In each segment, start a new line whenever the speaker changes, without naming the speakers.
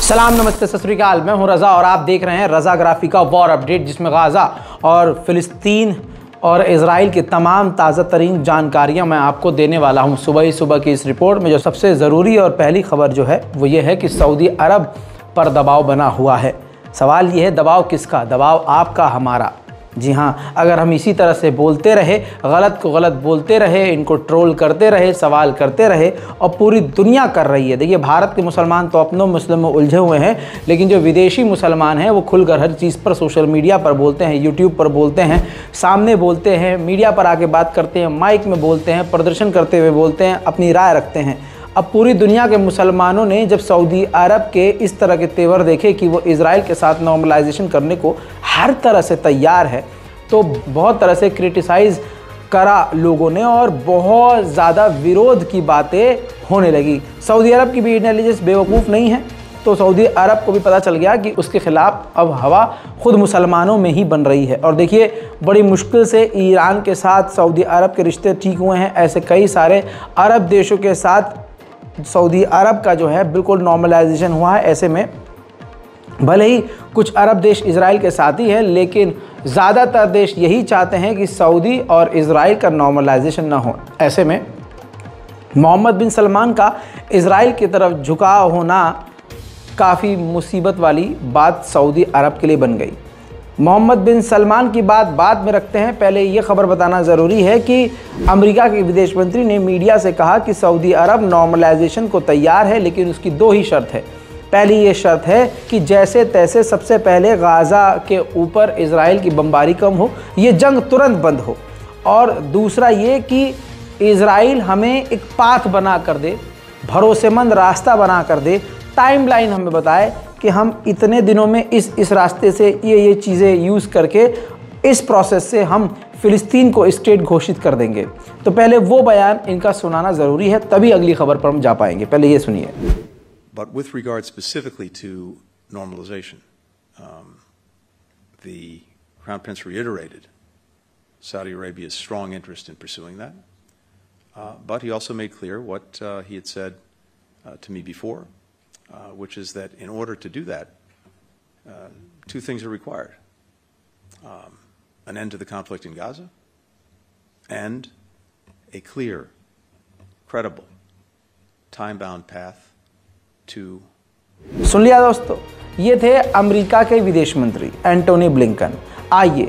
सलाम नमस्ते सत श्री अकाल, मैं हूं रज़ा और आप देख रहे हैं रज़ा ग्राफी का वॉर अपडेट, जिसमें गाज़ा और फ़िलिस्तीन और इजराइल की तमाम ताज़ा तरीन जानकारियां मैं आपको देने वाला हूं। सुबह ही सुबह की इस रिपोर्ट में जो सबसे ज़रूरी और पहली खबर जो है वो ये है कि सऊदी अरब पर दबाव बना हुआ है। सवाल ये है, दबाव किसका? दबाव आपका, हमारा। जी हाँ, अगर हम इसी तरह से बोलते रहे, गलत को गलत बोलते रहे, इनको ट्रोल करते रहे, सवाल करते रहे, और पूरी दुनिया कर रही है। देखिए, भारत के मुसलमान तो अपनों मुस्लिम में उलझे हुए हैं, लेकिन जो विदेशी मुसलमान हैं वो खुलकर हर चीज़ पर सोशल मीडिया पर बोलते हैं, यूट्यूब पर बोलते हैं, सामने बोलते हैं, मीडिया पर आके बात करते हैं, माइक में बोलते हैं, प्रदर्शन करते हुए बोलते हैं, अपनी राय रखते हैं। अब पूरी दुनिया के मुसलमानों ने जब सऊदी अरब के इस तरह के तेवर देखे कि वो इजराइल के साथ नॉर्मलाइजेशन करने को हर तरह से तैयार है, तो बहुत तरह से क्रिटिसाइज़ करा लोगों ने और बहुत ज़्यादा विरोध की बातें होने लगी। सऊदी अरब की भी इंटेलिजेंस बेवकूफ़ नहीं है, तो सऊदी अरब को भी पता चल गया कि उसके ख़िलाफ़ अब हवा खुद मुसलमानों में ही बन रही है। और देखिए, बड़ी मुश्किल से ईरान के साथ सऊदी अरब के रिश्ते ठीक हुए हैं। ऐसे कई सारे अरब देशों के साथ सऊदी अरब का जो है बिल्कुल नॉर्मलाइजेशन हुआ है। ऐसे में भले ही कुछ अरब देश इजराइल के साथ ही है, लेकिन ज़्यादातर देश यही चाहते हैं कि सऊदी और इजराइल का नॉर्मलाइजेशन ना हो। ऐसे में मोहम्मद बिन सलमान का इजराइल की तरफ झुकाव होना काफ़ी मुसीबत वाली बात सऊदी अरब के लिए बन गई। मोहम्मद बिन सलमान की बात बाद में रखते हैं, पहले ये खबर बताना ज़रूरी है कि अमेरिका के विदेश मंत्री ने मीडिया से कहा कि सऊदी अरब नॉर्मलाइजेशन को तैयार है, लेकिन उसकी दो ही शर्त है। पहली ये शर्त है कि जैसे तैसे सबसे पहले गाज़ा के ऊपर इजराइल की बमबारी कम हो, ये जंग तुरंत बंद हो, और दूसरा ये कि इजराइल हमें एक पाथ बना कर दे, भरोसेमंद रास्ता बना कर दे, टाइमलाइन हमें बताए कि हम इतने दिनों में इस रास्ते से ये चीज़ें यूज़ करके इस प्रोसेस से हम फ़िलिस्तीन को स्टेट घोषित कर देंगे। तो पहले वो बयान इनका सुनाना ज़रूरी है, तभी अगली खबर पर हम जा पाएंगे। पहले ये सुनिए।
But with regard specifically to normalization, the Crown Prince reiterated Saudi Arabia's strong interest in pursuing that, but he also made clear what he had said to me before, which is that in order to do that, two things are required: an end to the conflict in Gaza and a clear, credible, time-bound path
सुन लिया दोस्तों, ये थे America के विदेश मंत्री Antony Blinken. आइए,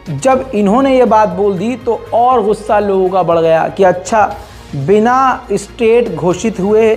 जब इन्होंने ये बात बोल दी तो और गुस्सा लोगों का बढ़ गया कि अच्छा, बिना स्टेट घोषित हुए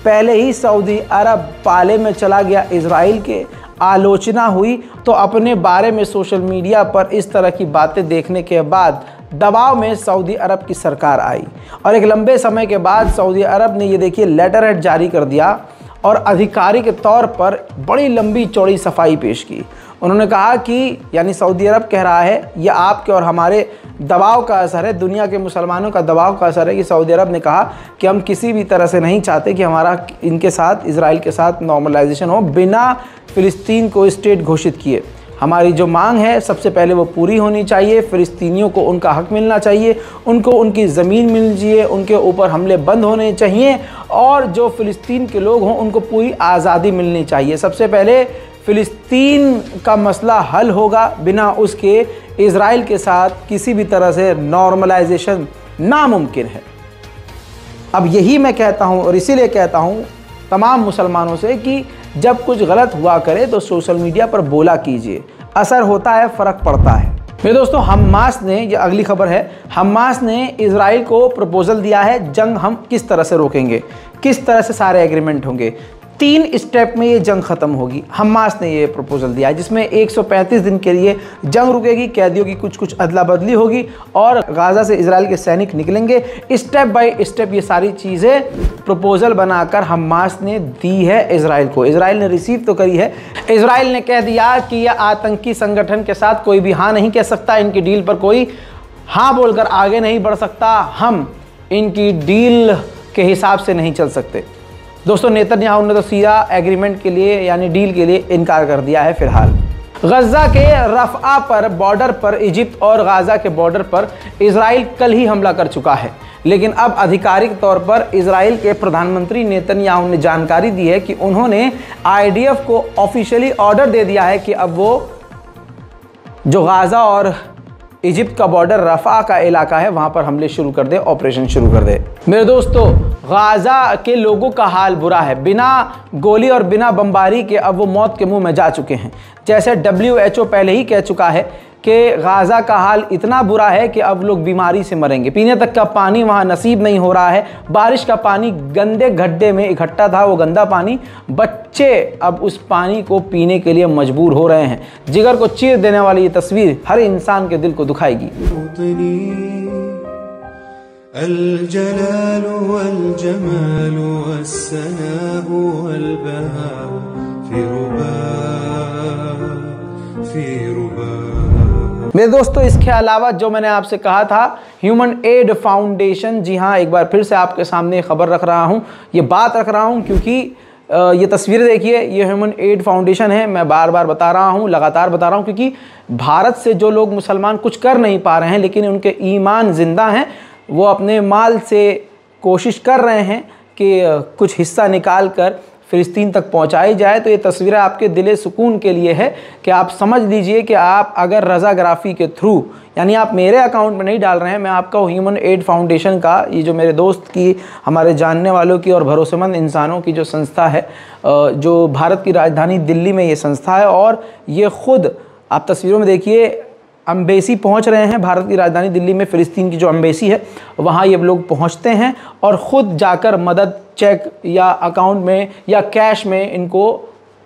पहले ही सऊदी अरब पाले में चला गया इजराइल के, आलोचना हुई, तो अपने बारे में सोशल मीडिया पर इस तरह की बातें देखने के बाद दबाव में सऊदी अरब की सरकार आई, और एक लंबे समय के बाद सऊदी अरब ने ये देखिए लेटर हेड जारी कर दिया और आधिकारिक के तौर पर बड़ी लंबी चौड़ी सफाई पेश की। उन्होंने कहा कि यानी सऊदी अरब कह रहा है ये आपके और हमारे दबाव का असर है, दुनिया के मुसलमानों का दबाव का असर है, कि सऊदी अरब ने कहा कि हम किसी भी तरह से नहीं चाहते कि हमारा इनके साथ, इजराइल के साथ नॉर्मलाइजेशन हो बिना फ़िलिस्तीन को स्टेट घोषित किए। हमारी जो मांग है सबसे पहले वो पूरी होनी चाहिए, फ़िलिस्तीनियों को उनका हक मिलना चाहिए, उनको उनकी ज़मीन मिलनी चाहिए, उनके ऊपर हमले बंद होने चाहिए, और जो फ़िलिस्तीन के लोग हों उनको पूरी आज़ादी मिलनी चाहिए। सबसे पहले फ़िलिस्तीन का मसला हल होगा, बिना उसके इजराइल के साथ किसी भी तरह से नॉर्मलाइजेशन नामुमकिन है। अब यही मैं कहता हूँ, और इसीलिए कहता हूँ तमाम मुसलमानों से कि जब कुछ गलत हुआ करे तो सोशल मीडिया पर बोला कीजिए, असर होता है, फ़र्क पड़ता है। मेरे दोस्तों, हमास ने, ये अगली खबर है, हमास ने इजराइल को प्रपोजल दिया है, जंग हम किस तरह से रोकेंगे, किस तरह से सारे एग्रीमेंट होंगे, 3 स्टेप में ये जंग ख़त्म होगी। हमास ने ये प्रपोजल दिया है, जिसमें 135 दिन के लिए जंग रुकेगी, कैदियों की कुछ अदला बदली होगी, और गाज़ा से इजराइल के सैनिक निकलेंगे। स्टेप बाय स्टेप ये सारी चीज़ें प्रपोजल बनाकर हमास ने दी है इजराइल को। इजराइल ने रिसीव तो करी है। इजराइल ने कह दिया कि यह आतंकी संगठन के साथ कोई भी हाँ नहीं कह सकता, इनकी डील पर कोई हाँ बोलकर आगे नहीं बढ़ सकता, हम इनकी डील के हिसाब से नहीं चल सकते। दोस्तों, नेतन्याहू ने तो सीधा एग्रीमेंट के लिए यानी डील के लिए इनकार कर दिया है। फिलहाल गज़ा के रफ़ा पर बॉर्डर पर, इजिप्ट और गाज़ा के बॉर्डर पर इजराइल कल ही हमला कर चुका है। लेकिन अब आधिकारिक तौर पर इजराइल के प्रधानमंत्री नेतन्याहू ने जानकारी दी है कि उन्होंने आईडीएफ को ऑफिशियली ऑर्डर दे दिया है कि अब वो जो गाजा और इजिप्ट का बॉर्डर रफा का इलाका है वहां पर हमले शुरू कर दे, ऑपरेशन शुरू कर दे। मेरे दोस्तों, गाजा के लोगों का हाल बुरा है। बिना गोली और बिना बमबारी के अब वो मौत के मुंह में जा चुके हैं। जैसे WHO पहले ही कह चुका है कि गाजा का हाल इतना बुरा है कि अब लोग बीमारी से मरेंगे। पीने तक का पानी वहाँ नसीब नहीं हो रहा है। बारिश का पानी गंदे गड्ढे में इकट्ठा था, वो गंदा पानी, बच्चे अब उस पानी को पीने के लिए मजबूर हो रहे हैं। जिगर को चीर देने वाली ये तस्वीर हर इंसान के दिल को दुखाएगी। मेरे दोस्तों, इसके अलावा जो मैंने आपसे कहा था, ह्यूमन एड फाउंडेशन, जी हाँ, एक बार फिर से आपके सामने खबर रख रहा हूँ, ये बात रख रहा हूँ क्योंकि ये तस्वीरें देखिए, ये ह्यूमन एड फाउंडेशन है। मैं बार बार बता रहा हूँ, लगातार बता रहा हूँ, क्योंकि भारत से जो लोग मुसलमान कुछ कर नहीं पा रहे हैं लेकिन उनके ईमान जिंदा हैं, वो अपने माल से कोशिश कर रहे हैं कि कुछ हिस्सा निकाल कर फ़िलिस्तीन तक पहुंचाई जाए। तो ये तस्वीरें आपके दिले सुकून के लिए है कि आप समझ लीजिए कि आप अगर रज़ाग्राफ़ी के थ्रू, यानी आप मेरे अकाउंट में नहीं डाल रहे हैं, मैं आपका ह्यूमन एड फाउंडेशन का, ये जो मेरे दोस्त की, हमारे जानने वालों की और भरोसेमंद इंसानों की जो संस्था है, जो भारत की राजधानी दिल्ली में ये संस्था है, और ये ख़ुद आप तस्वीरों में देखिए अम्बेसी पहुंच रहे हैं। भारत की राजधानी दिल्ली में फ़िलिस्तीन की जो अम्बेसी है वहाँ ये लोग पहुंचते हैं और ख़ुद जाकर मदद चेक या अकाउंट में या कैश में इनको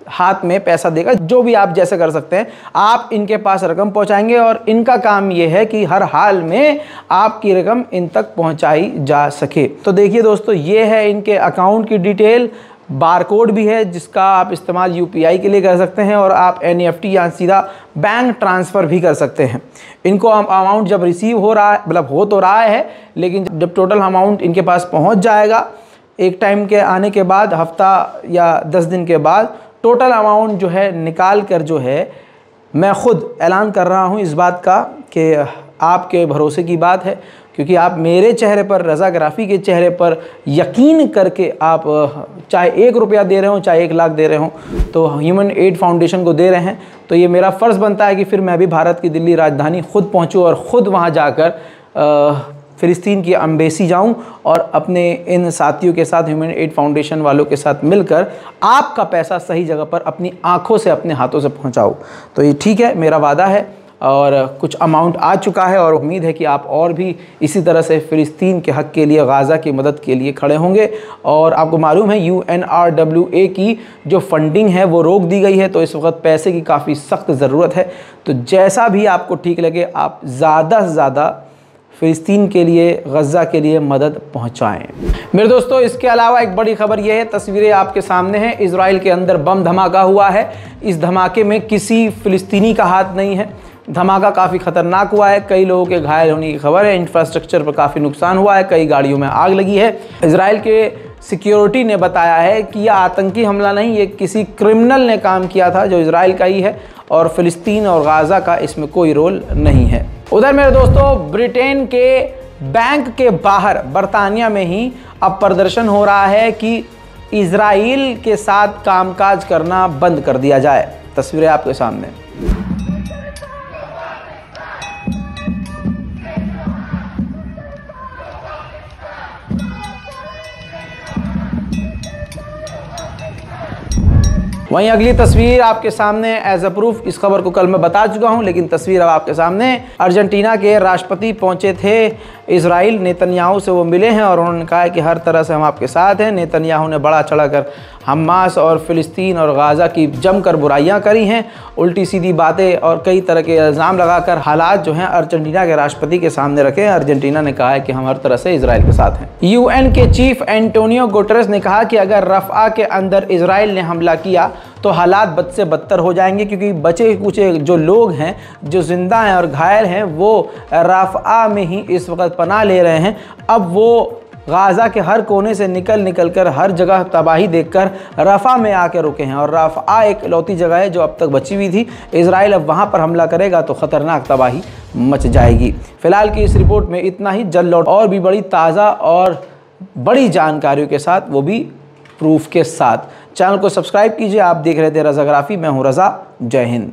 हाथ में पैसा देगा, जो भी आप जैसे कर सकते हैं, आप इनके पास रकम पहुंचाएंगे और इनका काम ये है कि हर हाल में आपकी रकम इन तक पहुंचाई जा सके। तो देखिए दोस्तों, ये है इनके अकाउंट की डिटेल, बारकोड भी है जिसका आप इस्तेमाल UPI के लिए कर सकते हैं और आप NEFT या सीधा बैंक ट्रांसफ़र भी कर सकते हैं। इनको अमाउंट जब रिसीव हो रहा है, मतलब हो तो रहा है, लेकिन जब टोटल अमाउंट इनके पास पहुंच जाएगा एक टाइम के आने के बाद, हफ्ता या 10 दिन के बाद, टोटल अमाउंट जो है निकाल कर जो है, मैं ख़ुद ऐलान कर रहा हूँ इस बात का कि आपके भरोसे की बात है, क्योंकि आप मेरे चेहरे पर, रज़ाग्राफ़ी के चेहरे पर यकीन करके आप चाहे 1 रुपया दे रहे हो, चाहे 1 लाख दे रहे हो, तो ह्यूमन एड फाउंडेशन को दे रहे हैं, तो ये मेरा फ़र्ज़ बनता है कि फिर मैं भी भारत की दिल्ली राजधानी ख़ुद पहुँचूँ और ख़ुद वहाँ जाकर फ़िलिस्तीन की अम्बेसी जाऊं और अपने इन साथियों के साथ, ह्यूमन एड फाउंडेशन वालों के साथ मिलकर आपका पैसा सही जगह पर अपनी आंखों से, अपने हाथों से पहुंचाऊं। तो ये ठीक है, मेरा वादा है और कुछ अमाउंट आ चुका है और उम्मीद है कि आप और भी इसी तरह से फ़िलिस्तीन के हक़ के लिए, गाज़ा की मदद के लिए खड़े होंगे। और आपको मालूम है UNRWA की जो फंडिंग है वो रोक दी गई है, तो इस वक्त पैसे की काफ़ी सख्त ज़रूरत है। तो जैसा भी आपको ठीक लगे, आप ज़्यादा से ज़्यादा फ़िलिस्तीन के लिए, गज़ा के लिए मदद पहुंचाएं। मेरे दोस्तों, इसके अलावा एक बड़ी खबर यह है, तस्वीरें आपके सामने हैं, इजराइल के अंदर बम धमाका हुआ है। इस धमाके में किसी फ़िलिस्तीनी का हाथ नहीं है। धमाका काफ़ी ख़तरनाक हुआ है, कई लोगों के घायल होने की खबर है, इंफ्रास्ट्रक्चर पर काफ़ी नुकसान हुआ है, कई गाड़ियों में आग लगी है। इजराइल के सिक्योरिटी ने बताया है कि यह आतंकी हमला नहीं, ये किसी क्रिमिनल ने काम किया था जो इजराइल का ही है और फ़िलिस्तीन और गाज़ा का इसमें कोई रोल नहीं है। उधर मेरे दोस्तों, ब्रिटेन के बैंक के बाहर, बरतानिया में ही अब प्रदर्शन हो रहा है कि इजराइल के साथ कामकाज करना बंद कर दिया जाए। तस्वीरें आपके सामने। वहीं अगली तस्वीर आपके सामने एज अ प्रूफ, इस खबर को कल मैं बता चुका हूं, लेकिन तस्वीर अब आपके सामने। अर्जेंटीना के राष्ट्रपति पहुंचे थे इजराइल, नेतन्याहू से वो मिले हैं और उन्होंने कहा है कि हर तरह से हम आपके साथ हैं। नेतन्याहू ने बड़ा चढ़ाकर हमास और फ़िलिस्तीन और गाज़ा की जमकर बुराइयां करी हैं, उल्टी सीधी बातें और कई तरह के इल्ज़ाम लगाकर हालात जो हैं अर्जेंटीना के राष्ट्रपति के सामने रखे हैं। अर्जेंटीना ने कहा है कि हम हर तरह से इजराइल के साथ हैं। UN के चीफ एंटोनियो गुटेरेस ने कहा कि अगर रफ़ा के अंदर इजराइल ने हमला किया तो हालात बद से बदतर हो जाएंगे, क्योंकि बचे कुछ जो लोग हैं, जो जिंदा हैं और घायल हैं, वो रफ़ा में ही इस वक्त पनाह ले रहे हैं। अब वो गाज़ा के हर कोने से निकल कर हर जगह तबाही देखकर रफ़ा में आके रुके हैं और रफ़ा एक इकलौती जगह है जो अब तक बची हुई थी। इजराइल अब वहाँ पर हमला करेगा तो ख़तरनाक तबाही मच जाएगी। फिलहाल की इस रिपोर्ट में इतना ही। जल्द लौट और भी बड़ी ताज़ा और बड़ी जानकारियों के साथ, वो भी प्रूफ के साथ। चैनल को सब्सक्राइब कीजिए। आप देख रहे थे रज़ाग्राफ़ी। मैं हूँ रज़ा। जय हिंद।